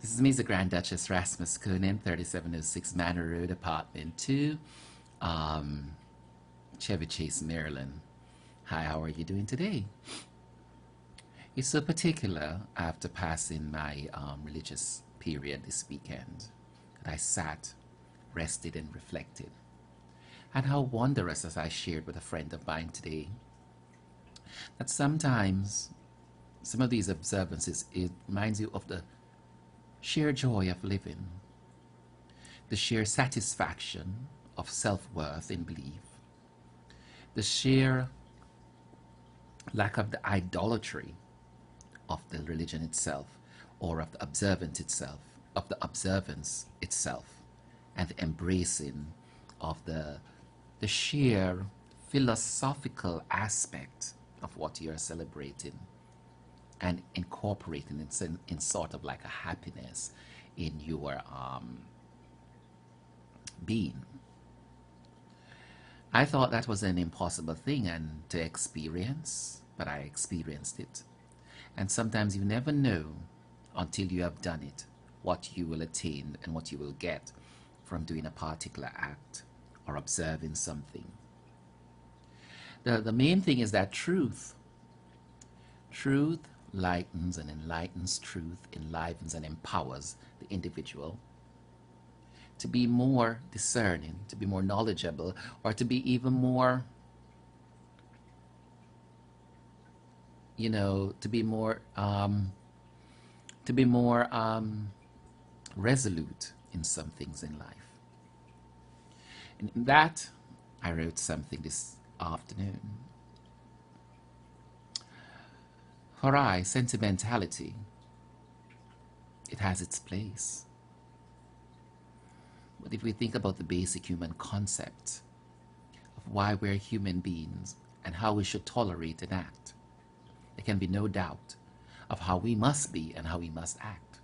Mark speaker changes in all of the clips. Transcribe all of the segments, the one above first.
Speaker 1: This is me, the Grand Duchess Rasmus Kunin, 3706 Manor Road, Apartment 2, Chevy Chase, Maryland. Hi, how are you doing today? It's so particular after passing my religious period this weekend that I sat, rested, and reflected. And how wondrous, as I shared with a friend of mine today, that sometimes some of these observances, it reminds you of the sheer joy of living, the sheer satisfaction of self-worth in belief, the sheer lack of the idolatry of the religion itself or of the observance itself, and the embracing of the sheer philosophical aspect of what you're celebrating and incorporating it in sort of like a happiness in your being. I thought that was an impossible thing and to experience, but I experienced it. And sometimes you never know until you have done it what you will attain and what you will get from doing a particular act or observing something. The main thing is that truth lightens and enlightens, truth enlivens and empowers the individual to be more discerning, to be more knowledgeable, or to be even more, to be more resolute in some things in life. And in that, I wrote something this afternoon. For I, sentimentality, it has its place. But if we think about the basic human concept of why we're human beings and how we should tolerate and act, there can be no doubt of how we must be and how we must act.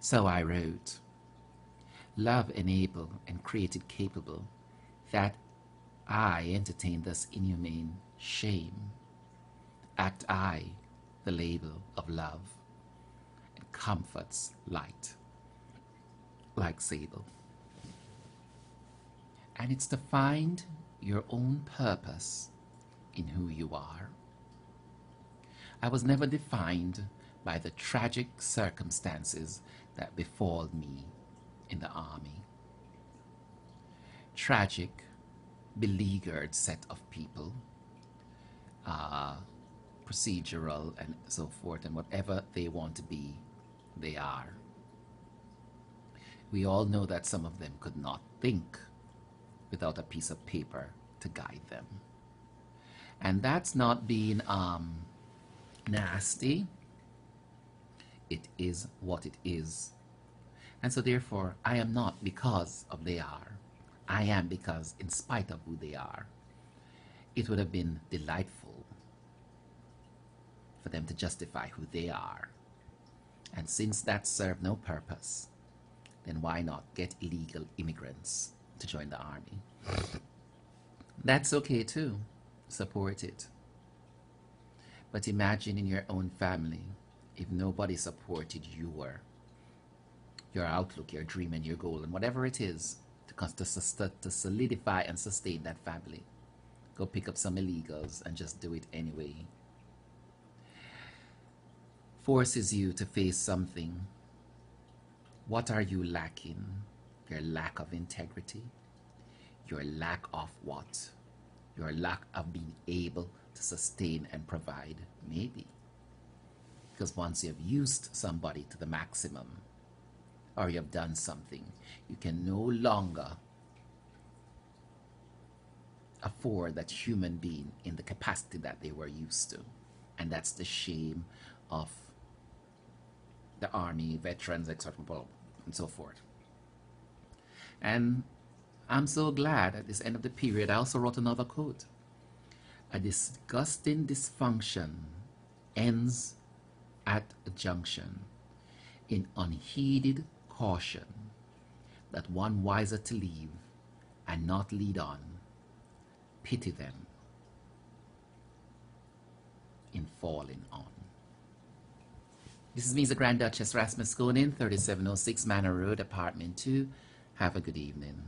Speaker 1: So I wrote, love enabled and created capable, that I entertain thus inhumane shame. Act I, the label of love, and comforts light, like sable. And it's to find your own purpose in who you are. I was never defined by the tragic circumstances that befall me in the army. Tragic, beleaguered set of people, procedural and so forth, and whatever they want to be, they are. We all know that some of them could not think without a piece of paper to guide them. And that's not being nasty. It is what it is. And so therefore, I am not because of they are. I am because in spite of who they are. It would have been delightful for them to justify who they are. And since that served no purpose, then why not get illegal immigrants to join the army? That's okay too. Support it. But imagine in your own family, if nobody supported your outlook, your dream, and your goal, and whatever it is to solidify and sustain that family. Go pick up some illegals and just do it anyway. Forces you to face something. What are you lacking? Your lack of integrity? Your lack of what? Your lack of being able to sustain and provide? Maybe. Because once you've used somebody to the maximum, or you've done something, you can no longer afford that human being in the capacity that they were used to. And that's the shame of the army, veterans, etc., and so forth. And I'm so glad at this end of the period, I also wrote another quote. A disgusting dysfunction ends at a junction in unheeded caution that one wiser to leave and not lead on. Pity them in falling on. This is me, the Grand Duchess Rasmus Gonin, 3706 Manor Road, Apartment 2. Have a good evening.